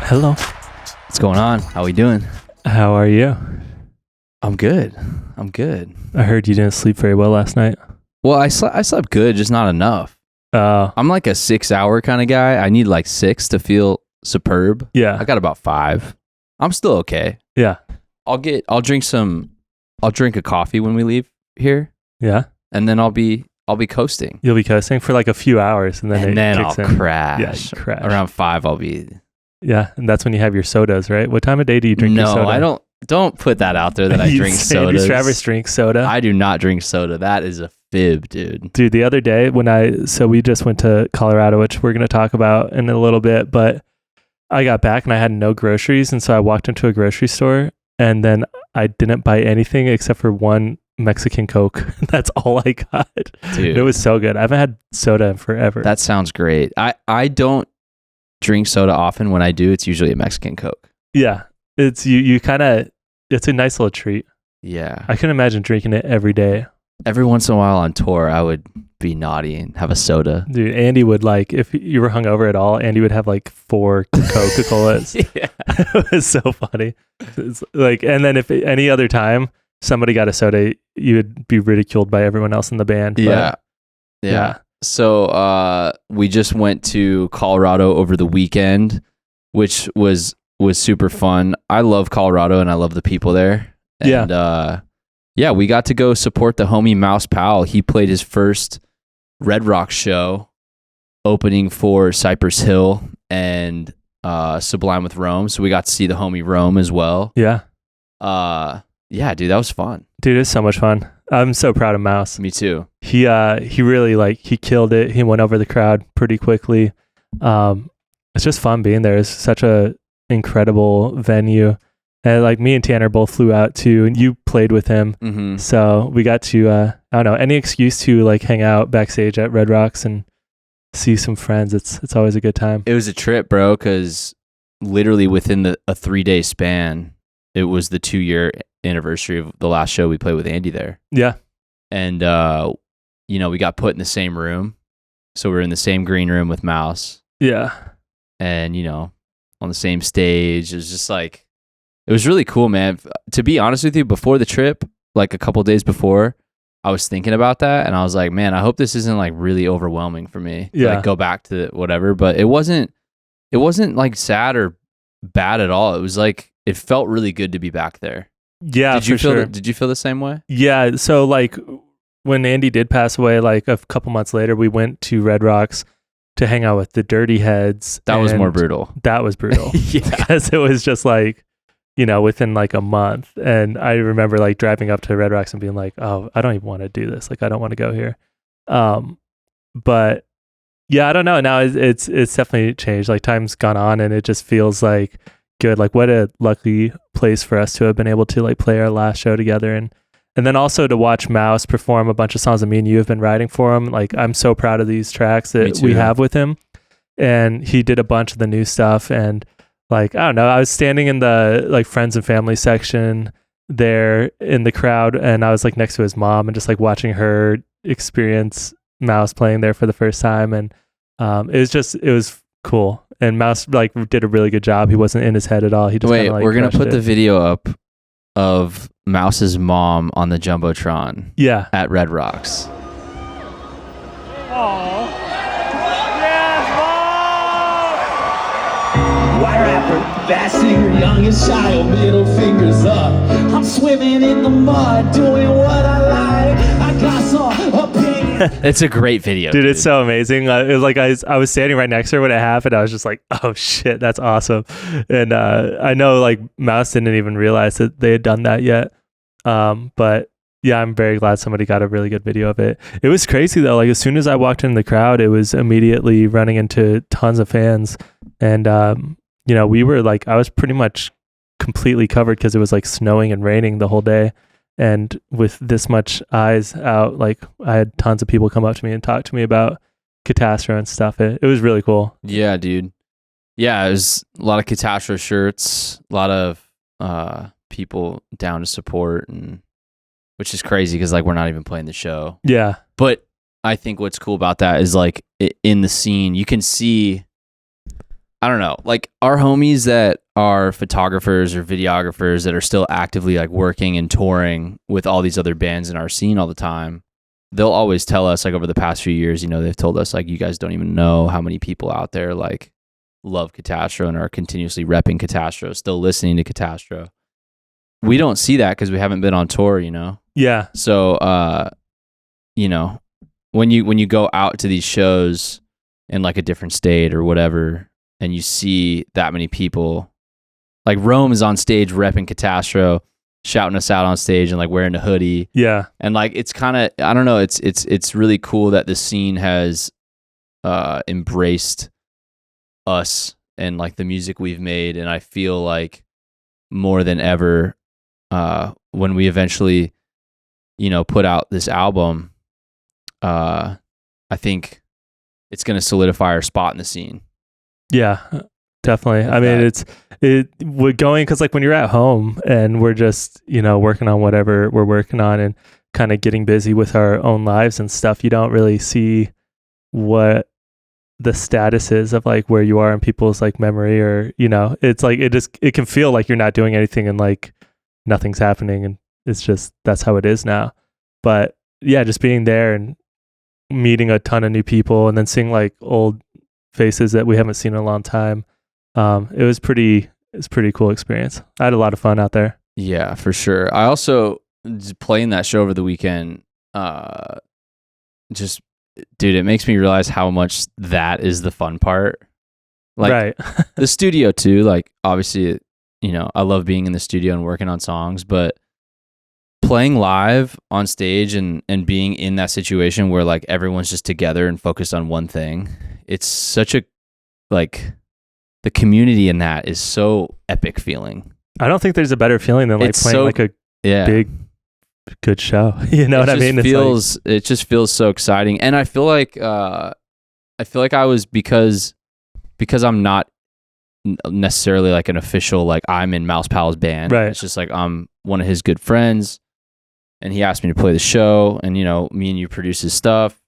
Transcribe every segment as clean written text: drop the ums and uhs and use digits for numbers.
Hello. What's going on? How we doing? How are you? I'm good. I heard you didn't sleep very well last night. Well, I slept good, just not enough. I'm like a 6-hour kind of guy. I need like 6 to feel superb. Yeah. I got about 5. I'm still okay. Yeah. I'll drink a coffee when we leave here, Yeah. and then I'll be coasting. You'll be coasting for like a few hours and then I'll kicks in. crash. Yeah, you crash. Around 5 I'll be. Yeah, and that's when you have your sodas, right? What time of day do you drink your soda? No, I don't. Don't put that out there that I drink sodas. Stravers drink soda. I do not drink soda. That is a fib, dude. Dude, the other day we just went to Colorado, which we're going to talk about in a little bit, but I got back and I had no groceries. And so I walked into a grocery store and then I didn't buy anything except for one Mexican Coke. That's all I got. Dude. It was so good. I haven't had soda in forever. That sounds great. I don't drink soda often. When I do, it's usually a Mexican Coke. Yeah. It's you kind of, it's a nice little treat. Yeah. I couldn't imagine drinking it every day. Every once in a while on tour, I would be naughty and have a soda. Dude, Andy would if you were hungover at all, Andy would have like 4 Coca-Colas. Yeah. It was so funny. It's and then if any other time somebody got a soda, you would be ridiculed by everyone else in the band. Yeah. So we just went to Colorado over the weekend, which was super fun. I love Colorado and I love the people there. And we got to go support the homie Mouse Powell. He played his first Red Rock show opening for Cypress Hill and Sublime with Rome. So we got to see the homie Rome as well. Yeah. Yeah, dude, that was fun. Dude, it's so much fun. I'm so proud of Mouse. Me too. He really he killed it. He went over the crowd pretty quickly. It's just fun being there. It's such a incredible venue. And me and Tanner both flew out too, and you played with him. Mm-hmm. So we got to, I don't know, any excuse to hang out backstage at Red Rocks and see some friends. It's always a good time. It was a trip, bro, because literally within a 3-day span, it was the 2-year anniversary of the last show we played with Andy there. Yeah. And, we got put in the same room. So we're in the same green room with Mouse. Yeah. And, on the same stage. It was just it was really cool, man. To be honest with you, before the trip, a couple days before, I was thinking about that. And I was like, man, I hope this isn't really overwhelming for me. Yeah. To, go back to whatever. But it wasn't sad or bad at all. It was it felt really good to be back there. Yeah, Did you feel the same way? Yeah. So when Andy did pass away, a couple months later, we went to Red Rocks to hang out with the Dirty Heads. That was more brutal. That was brutal. Yeah. Because it was just within a month. And I remember driving up to Red Rocks and being like, oh, I don't even want to do this. I don't want to go here. But yeah, I don't know. Now it's definitely changed. Time's gone on and it just feels good. What a lucky place for us to have been able to play our last show together. And then also to watch Mouse perform a bunch of songs that me and you have been writing for him. I'm so proud of these tracks that we have with him. And he did a bunch of the new stuff. And I don't know, I was standing in the friends and family section there in the crowd, and I was next to his mom and just watching her experience Mouse playing there for the first time. And it was cool. And Mouse did a really good job. He wasn't in his head at all. He just we're gonna put the video up of Mouse's mom on the Jumbotron. Yeah. At Red Rocks. Aww. White rapper, fast singer, young and shy, middle fingers up. I'm swimming in the mud, doing what I like. I got some opinion. It's a great video, dude. It's so amazing. It was I was standing right next to her when it happened. I was just oh shit, that's awesome. And I know Mouse didn't even realize that they had done that yet. But yeah, I'm very glad somebody got a really good video of it. It was crazy though. As soon as I walked in the crowd, it was immediately running into tons of fans. And we were I was pretty much completely covered because it was snowing and raining the whole day. And with this much eyes out, I had tons of people come up to me and talk to me about Katastro and stuff. It was really cool. Yeah, dude. Yeah, it was a lot of Katastro shirts, a lot of people down to support, and which is crazy because we're not even playing the show. Yeah. But I think what's cool about that is in the scene, you can see, I don't know, like our homies that are photographers or videographers that are still actively like working and touring with all these other bands in our scene all the time, they'll always tell us like over the past few years, you know, they've told us like, you guys don't even know how many people out there like love Katastro and are continuously repping Katastro, still listening to Katastro. We don't see that because we haven't been on tour, you know? Yeah. So, you know, when you go out to these shows in like a different state or whatever, and you see that many people, like Rome is on stage repping Katastro, shouting us out on stage and like wearing a hoodie. Yeah. And like, it's kind of, I don't know, it's really cool that the scene has embraced us and like the music we've made. And I feel like more than ever, when we eventually, you know, put out this album, I think it's going to solidify our spot in the scene. Yeah, definitely. I mean, we're going, because like when you're at home and we're just, you know, working on whatever we're working on and kind of getting busy with our own lives and stuff, you don't really see what the status is of like where you are in people's like memory, or, you know, it's like it can feel like you're not doing anything and like nothing's happening, and it's just, that's how it is now. But yeah, just being there and meeting a ton of new people and then seeing like old faces that we haven't seen in a long time. It's pretty cool experience. I had a lot of fun out there. Yeah, for sure. I also playing that show over the weekend, just, dude, it makes me realize how much that is the fun part. Like right. The studio too, like obviously, you know, I love being in the studio and working on songs, but playing live on stage and being in that situation where like everyone's just together and focused on one thing, it's such a, like, the community in that is so epic feeling. I don't think there's a better feling than like It's playing so, like a big good show. You know what I mean? It just feels so exciting. And I feel like I was, because I'm not necessarily like an official, like I'm in Mouse Powell's band. Right. It's just like I'm one of his good friends and he asked me to play the show, and you know, me and you produce his stuff.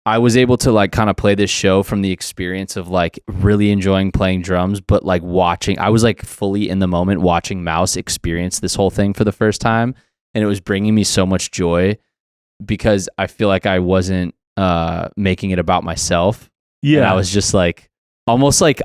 I was able to like kind of play this show from the experience of like really enjoying playing drums, but like I was like fully in the moment watching Mouse experience this whole thing for the first time. And it was bringing me so much joy because I feel like I wasn't making it about myself. Yeah. And I was just like, I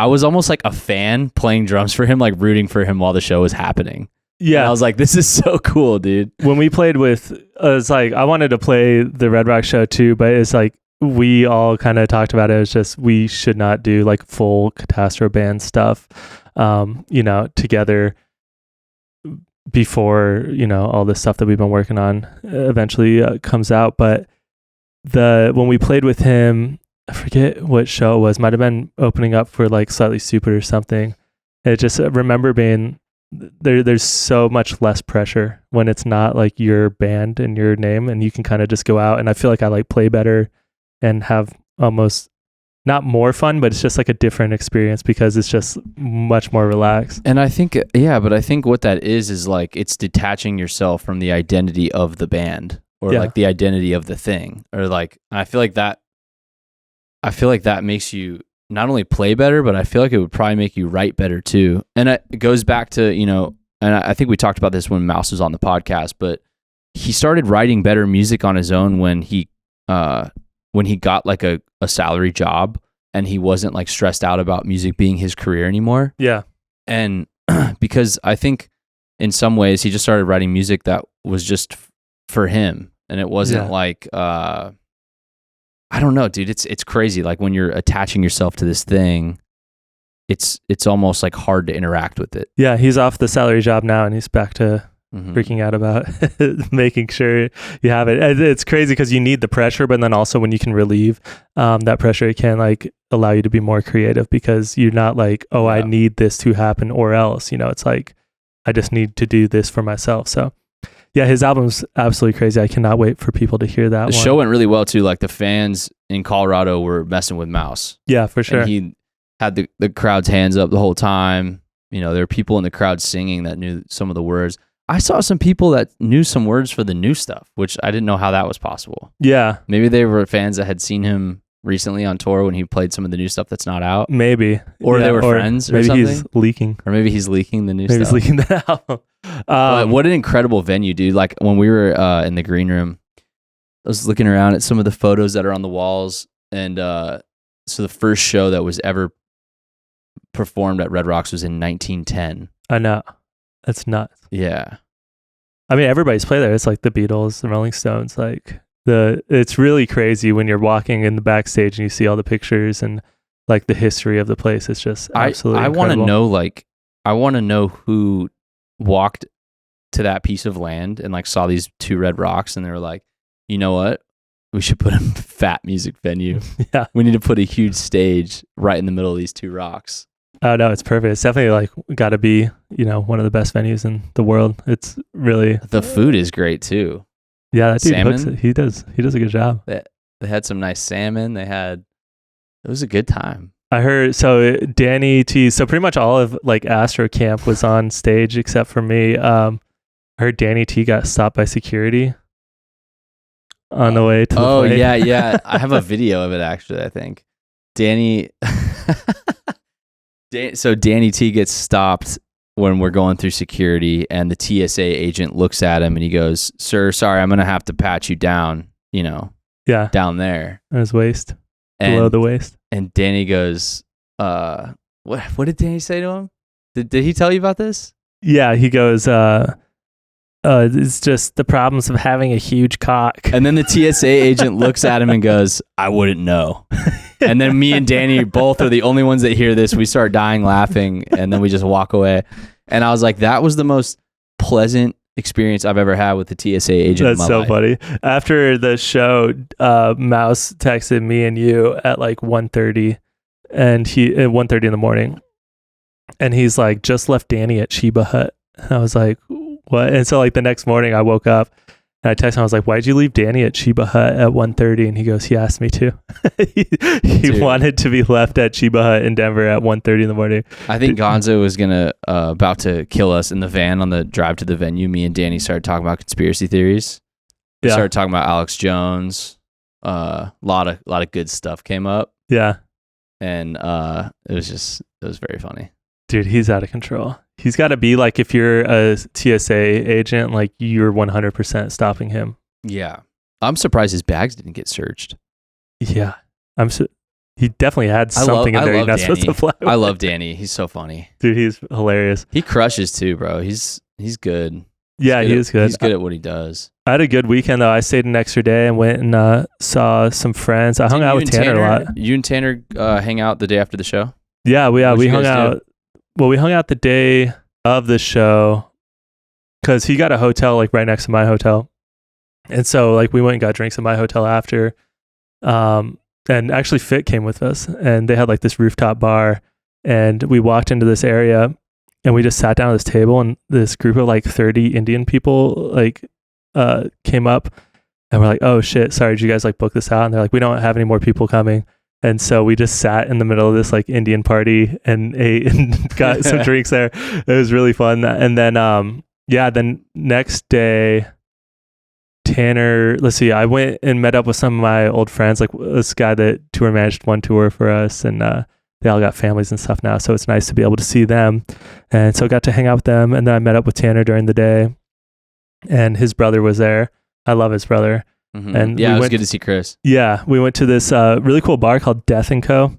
was almost like a fan playing drums for him, like rooting for him while the show was happening. Yeah. And I was like, this is so cool, dude. When we played with, it's like, I wanted to play the Red Rock show too, but it's like, we all kind of talked about it. It's just, we should not do like full Katastro band stuff, you know, together before, you know, all this stuff that we've been working on eventually comes out. But when we played with him, I forget what show it was, might have been opening up for like Slightly Stupid or something. It just, remember being there's so much less pressure when it's not like your band and your name, and you can kind of just go out, and I feel like I like play better and have almost not more fun, but it's just like a different experience because it's just much more relaxed. And I think, but I think what that is like, it's detaching yourself from the identity of the band or like the identity of the thing, or like, I feel like that makes you not only play better, but I feel like it would probably make you write better too. And it goes back to, you know, and I think we talked about this when Mouse was on the podcast, but he started writing better music on his own when he got like a salary job and he wasn't like stressed out about music being his career anymore. Yeah. And because I think in some ways he just started writing music that was just for him. And it wasn't like, I don't know, dude. It's crazy. Like when you're attaching yourself to this thing, it's almost like hard to interact with it. Yeah, he's off the salary job now, and he's back to freaking out about making sure you have it. It's crazy because you need the pressure, but then also when you can relieve that pressure, it can like allow you to be more creative because you're not like, I need this to happen or else. You know, it's like I just need to do this for myself. So. Yeah, his album's absolutely crazy. I cannot wait for people to hear that. The show went really well too. Like the fans in Colorado were messing with Mouse. Yeah, for sure. And he had the crowd's hands up the whole time. You know, there were people in the crowd singing that knew some of the words. I saw some people that knew some words for the new stuff, which I didn't know how that was possible. Yeah. Maybe they were fans that had seen him recently on tour when he played some of the new stuff that's not out? Maybe. Or they were friends or maybe something? he's leaking. Or maybe he's leaking the new Maybe stuff. he's leaking that album. But what an incredible venue, dude. Like when we were in the green room, I was looking around at some of the photos that are on the walls. And so the first show that was ever performed at Red Rocks was in 1910. I know. That's nuts. Yeah. I mean, everybody's played there. It's like the Beatles, the Rolling Stones. Like it's really crazy when you're walking in the backstage and you see all the pictures and like the history of the place. It's just absolutely I want to incredible. know, I want to know who walked to that piece of land and like saw these two Red Rocks and they were like, you know what? We should put a fat music venue. Yeah. We need to put a huge stage right in the middle of these two rocks. Oh no, it's perfect. It's definitely like got to be, one of the best venues in the world. It's really The food is great too. yeah. That dude hooks Salmon? it. He does a good job. They had some nice salmon. It was a good time. I heard so Danny T. So pretty much all of like Astro Camp was on stage except for me. I heard Danny T got stopped by security on the way to the plane. Yeah. I have a video of it actually, I think. So Danny T gets stopped when we're going through security and the TSA agent looks at him and he goes, "Sir, sorry, I'm going to have to pat you down, Yeah, down there." on his waist, below the waist. And Danny goes, what did Danny say to him? Did he tell you about this? Yeah, he goes, it's just the problems of having a huge cock. And then the TSA agent looks at him and goes, "I wouldn't know." And then me and Danny both are the only ones that hear this. We start dying laughing and then we just walk away. And I was like, that was the most pleasant experience I've ever had with the TSA agent. That's in my so life. funny. After the show, Mouse texted me and you at like 1:30 and at 1:30 in the morning. And he's like, just left Danny at Sheba Hut. And I was like, what? And so like the next morning I woke up and I texted him, I was like, why'd you leave Danny at Sheba Hut at 1:30? And he goes, he asked me to. he wanted to be left at Sheba Hut in Denver at 1:30 in the morning. I think Gonzo was about to kill us in the van on the drive to the venue. Me and Danny started talking about conspiracy theories. We started talking about Alex Jones. A lot of good stuff came up. Yeah. And it was very funny. Dude, he's out of control. He's got to be like, if you're a TSA agent, like you're 100% stopping him. Yeah. I'm surprised his bags didn't get searched. Yeah. He definitely had something in there you're not supposed to fly with. I love Danny. He's so funny. Dude, he's hilarious. He crushes too, bro. He's good. Yeah, he is good. He's good at what he does. I had a good weekend though. I stayed an extra day and went and saw some friends. I hung out with Tanner a lot. You and Tanner hang out the day after the show? Yeah, we What'd you hung guys do? out. Well, we hung out the day of the show because he got a hotel like right next to my hotel. And so like we went and got drinks at my hotel after. And actually Fit came with us and they had like this rooftop bar and we walked into this area and we just sat down at this table and this group of like 30 Indian people like came up and we're like, oh shit, sorry, did you guys like book this out? And they're like, we don't have any more people coming. And so we just sat in the middle of this like Indian party and ate and got some drinks there. It was really fun. And then, then next day, Tanner, let's see, I went and met up with some of my old friends, like this guy that tour managed one tour for us. And they all got families and stuff now. So it's nice to be able to see them. And so I got to hang out with them. And then I met up with Tanner during the day and his brother was there. I love his brother. Mm-hmm. And yeah, it was good to see Chris. Yeah, we went to this really cool bar called Death & Co.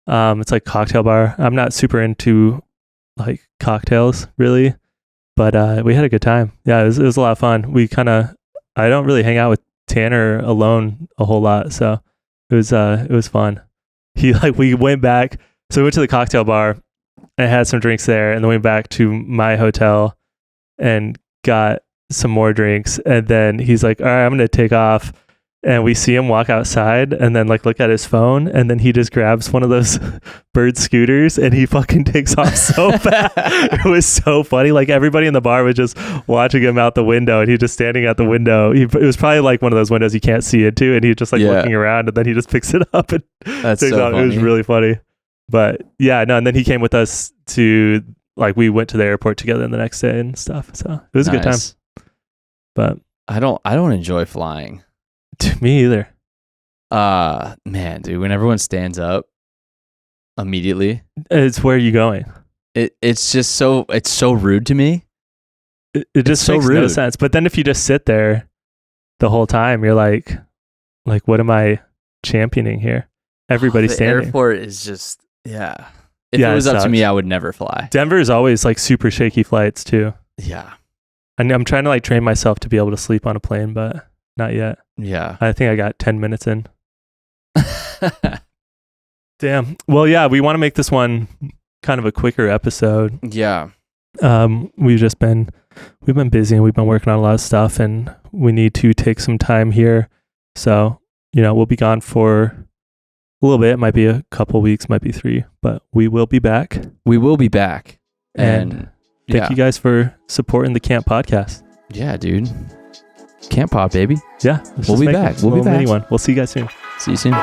It's like a cocktail bar. I'm not super into like cocktails really, but we had a good time. Yeah, it was a lot of fun. I don't really hang out with Tanner alone a whole lot, so it was fun. We went back, so we went to the cocktail bar and had some drinks there, and then went back to my hotel and got some more drinks, and then he's like, all right, I'm gonna take off, and we see him walk outside and then like look at his phone, and then he just grabs one of those bird scooters and he fucking takes off so fast. It was so funny. Like everybody in the bar was just watching him out the window and he just standing at the window. It was probably like one of those windows you can't see into, and he just like looking around, and then he just picks it up and That's takes so off. funny. It was really funny. But yeah, no, and then he came with us to like, we went to the airport together the next day and stuff. So it was a good time. But I don't enjoy flying. Me either. Man, dude, when everyone stands up immediately, It's where are you going? it's just it's so rude to me. It just so makes no rude. sense. But then if you just sit there the whole time, you're like, what am I championing here? Everybody's The standing. airport is just, yeah. If Yeah, it was it up to me, sucks. I would never fly. Denver is always like super shaky flights too. Yeah. And I'm trying to like train myself to be able to sleep on a plane, but not yet. Yeah. I think I got 10 minutes in. Damn. Well, yeah, we want to make this one kind of a quicker episode. Yeah. We've been busy and we've been working on a lot of stuff, and we need to take some time here. So, we'll be gone for a little bit. It might be a couple weeks, might be 3, but we will be back. We will be back. And thank you guys for supporting the Kamp podcast. Yeah, dude. Kamp Pod, baby. Yeah. We'll be back. We'll be back. We'll see you guys soon. See you soon.